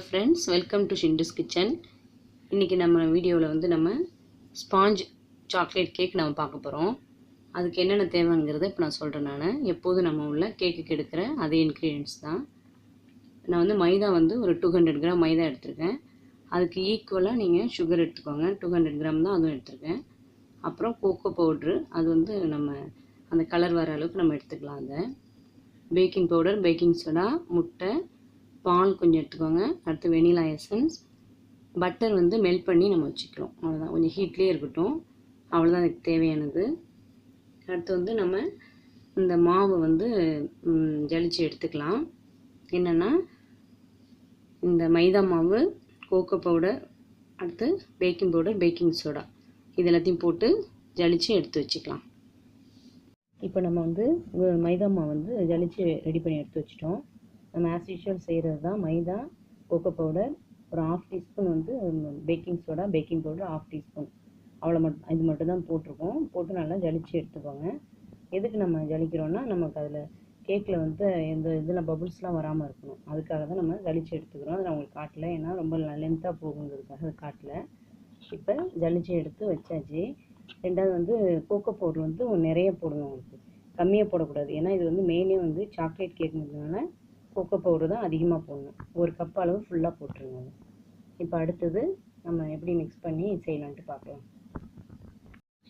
Friends, welcome to Shindu's kitchen. இன்றைக்கி நம்ம வீடியோவில் வந்து நம்ம ஸ்பாஞ்ச் சாக்லேட் கேக் நம்ம பார்க்க போகிறோம். அதுக்கு என்னென்ன தேவைங்கிறத இப்போ நான் சொல்கிறேன். நான் எப்போதும் நம்ம உள்ள கேக்குக்கு எடுக்கிற அதே இன்க்ரீடியன்ட்ஸ் தான். நான் வந்து மைதா வந்து ஒரு 200 கிராம் மைதா எடுத்திருக்கேன். அதுக்கு ஈக்குவலாக நீங்கள் சுகர் எடுத்துக்கோங்க. 200 கிராம் தான் அதுவும் எடுத்திருக்கேன். அப்புறம் கோகோ பவுட்ரு, அது வந்து நம்ம அந்த கலர் வர அளவுக்கு நம்ம எடுத்துக்கலாம். அதை பேக்கிங் பவுடர், பேக்கிங் சோடா, முட்டை, பால் கொஞ்சம் எடுத்துக்கோங்க. அடுத்து வெனிலா எசன்ஸ், பட்டர் வந்து மெல்ட் பண்ணி நம்ம வச்சுக்கிறோம். அவ்வளோதான், கொஞ்சம் ஹீட்லேயே இருக்கட்டும். அவ்வளோதான் அதுக்கு தேவையானது. அடுத்து வந்து நம்ம இந்த மாவு வந்து ஜலிச்சு எடுத்துக்கலாம். என்னென்னா இந்த மைதா மாவு, கோகோ பவுடர், அடுத்து பேக்கிங் பவுடர், பேக்கிங் சோடா, இது எல்லாத்தையும் போட்டு ஜலிச்சு எடுத்து வச்சுக்கலாம். இப்போ நம்ம வந்து மைதா மாவு வந்து ஜலிச்சு ரெடி பண்ணி எடுத்து வச்சிட்டோம். நம்ம ஆஸ் யூஷுவல் செய்கிறது தான். மைதா, கோகோ பவுடர், ஒரு 1/2 டீஸ்பூன் வந்து baking soda, baking powder 1/2 teaspoon, இது மட்டும் தான் போட்டிருக்கோம். போட்டு நல்லா ஜலிச்சு எடுத்துக்கோங்க. எதுக்கு நம்ம ஜலிக்கிறோன்னா, நமக்கு அதில் கேக்கில் வந்து எந்த இதில் பபுள்ஸ்லாம் வராமல் இருக்கணும். அதுக்காக தான் நம்ம ஜலிச்சு எடுத்துக்கிறோம். அதை நான் உங்களுக்கு காட்டல, ஏன்னா ரொம்ப லென்த்தாக போகுங்கிறதுக்காக அது காட்டல. இப்போ ஜலிச்சு எடுத்து வச்சாச்சு. ரெண்டாவது வந்து கோகோ பவுடர் வந்து நிறைய போடணும், உங்களுக்கு கம்மியாக போடக்கூடாது. ஏன்னா இது வந்து மெயினே வந்து சாக்லேட் கேக்குங்கிறதுனால கோகோ பவுடர் தான் அதிகமாக போடணும். ஒரு கப் அளவு ஃபுல்லாக போட்டுருங்க. இப்போ அடுத்தது நம்ம எப்படி மிக்ஸ் பண்ணி செய்யலான்ட்டு பார்க்கலாம்.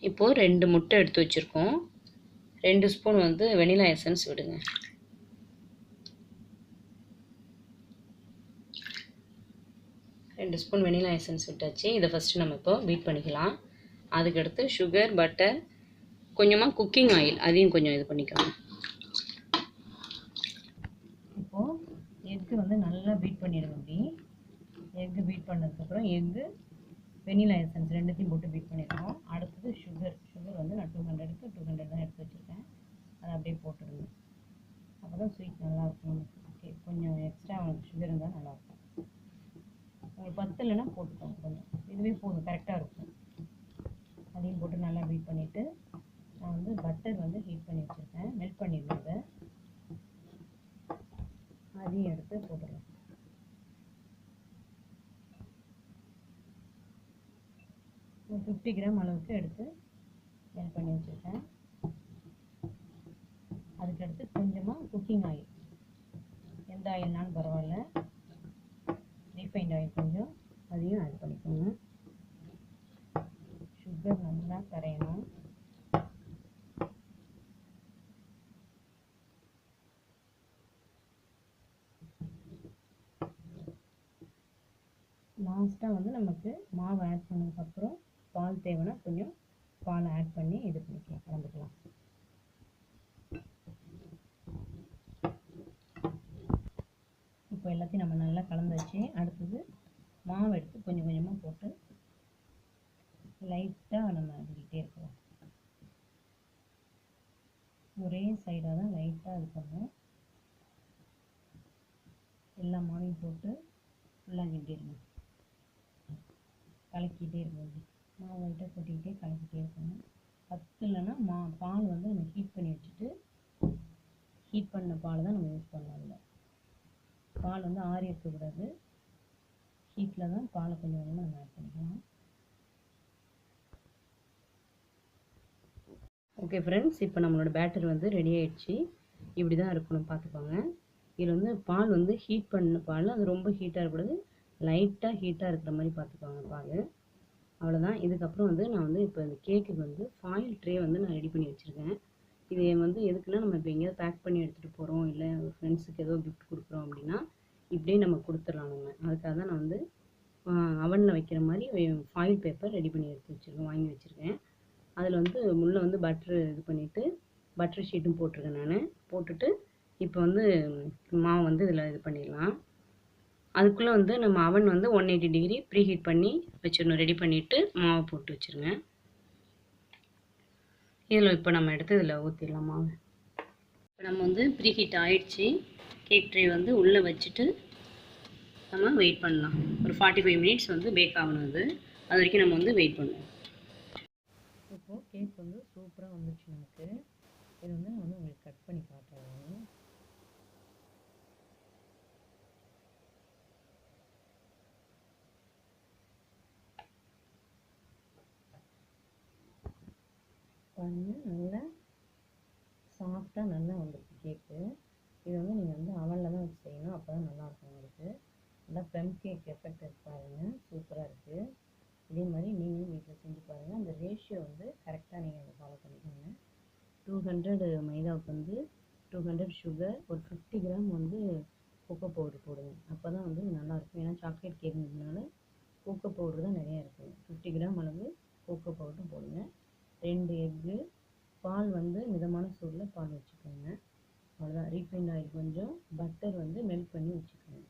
இப்போது 2 முட்டை எடுத்து வச்சுருக்கோம். 2 ஸ்பூன் வந்து வெனிலா எசன்ஸ் விடுங்க. ரெண்டு ஸ்பூன் வெனிலா எசன்ஸ் விட்டாச்சு. இதை ஃபஸ்ட்டு நம்ம இப்போ பீட் பண்ணிக்கலாம். அதுக்கடுத்து சுகர், பட்டர், கொஞ்சமாக குக்கிங் ஆயில், அதையும் கொஞ்சம் இது பண்ணிக்கோங்க. இப்போது எக்கு வந்து நல்லா பீட் பண்ணிடுங்க. அப்படி எக்கு பீட் பண்ணதுக்கப்புறம் எக்கு, வெனிலா எசன்ஸ் ரெண்டுத்தையும் போட்டு பீட் பண்ணிடுவோம். அடுத்தது சுகர் வந்து நான் 200க்கு 200 தான் எடுத்து வச்சுருக்கேன். அதை அப்படியே போட்டுடுங்க. அப்போ தான் ஸ்வீட் நல்லாயிருக்கும். ஓகே, கொஞ்சம் எக்ஸ்ட்ரா உங்களுக்கு சுகர் இருந்தால் நல்லாயிருக்கும். உங்களுக்கு 10 இல்லைன்னா போட்டுக்கோங்க, கொஞ்சம் இதுவே போதும், கரெக்டாக இருக்கும். அதையும் போட்டு நல்லா பீட் பண்ணிவிட்டு நான் வந்து பட்டர் வந்து ஹீட் பண்ணி வச்சுருக்கேன். மெல்ட் பண்ணிடுவேன். அதையும் எடுத்து போட்டுடலாம். ஒரு 50 கிராம் அளவுக்கு எடுத்து மெல்ட் பண்ணி வச்சுருக்கேன். அதுக்கடுத்து கொஞ்சமாக குக்கிங் ஆயில், எந்த ஆயில்னாலும் பரவாயில்ல, ரீஃபைண்ட் ஆயில் கொஞ்சம், அதையும் ஆட் பண்ணிக்கோங்க. சுகர் நல்லா கரையணும். லாஸ்ட்டாக வந்து நமக்கு மாவு ஆட் பண்ணதுக்கப்புறம் பால் தேவைன்னா கொஞ்சம் பால் ஆட் பண்ணி இது பண்ணிக்கலாம், கலந்துக்கலாம். இப்போ எல்லாத்தையும் நம்ம நல்லா கலந்து வச்சு அடுத்தது மாவு எடுத்து கொஞ்சம் கொஞ்சமாக போட்டு லைட்டாக நம்ம அடிக்கிட்டே இருக்கிறோம். ஒரே சைடாக தான் லைட்டாக இது பண்ணணும். எல்லா மாவையும் போட்டு ஃபுல்லாக கிட்டிடணும், கலக்கிட்டே இருக்கணும். மாவு லைட்டாக கொட்டிக்கிட்டே கலக்கிட்டே இருக்கணும். 10 இல்லைன்னா பால் வந்து நம்ம ஹீட் பண்ணி வச்சுட்டு, ஹீட் பண்ண பால் தான் நம்ம யூஸ் பண்ணலாம். இல்லை, பால் வந்து ஆறி இருக்கக்கூடாது. ஹீட்டில் தான் பாலை கொஞ்சம் கொஞ்சமாக நம்ம ஆட் பண்ணிக்கலாம். ஓகே ஃப்ரெண்ட்ஸ், இப்போ நம்மளோட பேட்டர் வந்து ரெடி ஆகிடுச்சு. இப்படி தான் இருக்கணும், பார்த்துக்கோங்க. இதில் வந்து பால் வந்து ஹீட் பண்ண பால், அது ரொம்ப ஹீட்டாக இருக்கக்கூடாது, லைட்டாக ஹீட்டாக இருக்கிற மாதிரி பார்த்துக்கோங்க பால். அவ்வளோதான். இதுக்கப்புறம் வந்து நான் வந்து இப்போ இந்த கேக்குக்கு வந்து ஃபாயில் ட்ரே வந்து நான் ரெடி பண்ணி வச்சுருக்கேன். இது வந்து எதுக்குன்னா, நம்ம இப்போ எங்கேயாவது பேக் பண்ணி எடுத்துகிட்டு போகிறோம், இல்லை ஃப்ரெண்ட்ஸுக்கு ஏதோ கிஃப்ட் கொடுக்குறோம் அப்படின்னா இப்படியே நம்ம கொடுத்துடலாம் நம்ம. அதுக்காக தான் நான் வந்து அவனில் வைக்கிற மாதிரி ஃபாயில் பேப்பர் ரெடி பண்ணி வாங்கி வச்சுருக்கேன். அதில் வந்து முள்ளே வந்து பட்ரு இது பண்ணிவிட்டு பட்டர் ஷீட்டும் போட்டிருக்கேன் நான். போட்டுட்டு இப்போ வந்து மாவு வந்து இதில் இது பண்ணிடலாம். அதுக்குள்ளே வந்து நம்ம அவன் வந்து 180 டிகிரி ப்ரீ ஹீட் பண்ணி வச்சிடணும். ரெடி பண்ணிவிட்டு மாவை போட்டு வச்சுருங்க. இதில் இப்போ நம்ம எடுத்து இதில் ஊற்றிடலாம் மாவு. இப்போ நம்ம வந்து ப்ரீ ஹீட் ஆகிடுச்சி. கேக் ட்ரே வந்து உள்ளே வச்சுட்டு நம்ம வெயிட் பண்ணலாம். ஒரு 45 மினிட்ஸ் வந்து பேக் ஆகணும். அது வரைக்கும் நம்ம வந்து வெயிட் பண்ணுவோம். இப்போது கேக் வந்து சூப்பராக வந்துடுச்சு நமக்கு. இது வந்து நான் வந்து உங்களுக்கு கட் பண்ணி காட்டுறேன். பாருங்கள், நல்லா சாஃப்டாக நல்லா வந்துருக்கு கேக்கு. இது வந்து நீங்கள் வந்து அவனில் தான் வச்சு செய்யணும், அப்போ தான் நல்லாயிருக்கும் உங்களுக்கு. நல்லா ப்ளம் கேக் எஃபெக்ட் பாருங்கள், சூப்பராக இருக்குது. இதே மாதிரி நீங்களும் வீட்டில் செஞ்சு பாருங்கள். அந்த ரேஷியோ வந்து கரெக்டாக நீங்கள் அதை ஃபாலோ பண்ணிக்கோங்க. 200 மைதாவுக்கு வந்து 200 சுகர், ஒரு 50 கிராம் வந்து கோகோ பவுடர் போடுங்க. அப்போ தான் வந்து நல்லாயிருக்கும். ஏன்னா சாக்லேட் கேக்குங்கிறதுனால கோகோ பவுடர் தான் நிறையா இருக்குது. 50 கிராம் அளவு கோகோ பவுடரும் போடுங்க. 2 எக்கு, பால் வந்து மிதமான சூடில் பால் வச்சுக்கோங்க. அவ்வளோதான். ரீஃபைண்ட் ஆயில் கொஞ்சம், பட்டர் வந்து மெல்ட் பண்ணி வச்சுக்கோங்க.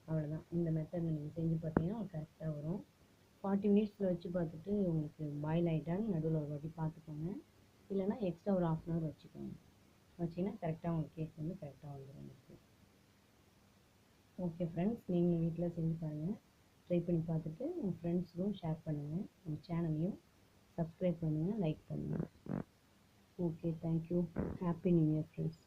அவ்வளோதான். இந்த மெத்தடில் நீங்கள் செஞ்சு பார்த்தீங்கன்னா கரெக்டாக வரும். 40 மினிட்ஸில் வச்சு பார்த்துட்டு உங்களுக்கு பாயில் ஆகிட்டான்னு நடுவில் ஒரு வாட்டி பார்த்துக்கோங்க. இல்லைனா எக்ஸ்ட்ரா ஒரு 1/2 அன் ஹவர் வச்சுக்கோங்க. வச்சிங்கன்னா கரெக்டாக உங்களுக்கு கேக் வந்து கரெக்டாக வந்துடும் உங்களுக்கு. ஓகே ஃப்ரெண்ட்ஸ், நீங்கள் வீட்டில் செஞ்சு பாருங்கள். ட்ரை பண்ணி பார்த்துட்டு உங்கள் ஃப்ரெண்ட்ஸுக்கும் ஷேர் பண்ணுங்கள். நம்ம சேனலையும் சப்ஸ்கிரைப் பண்ணுங்கள், லைக் பண்ணுங்கள். Okay, thank you. Happy new year friends.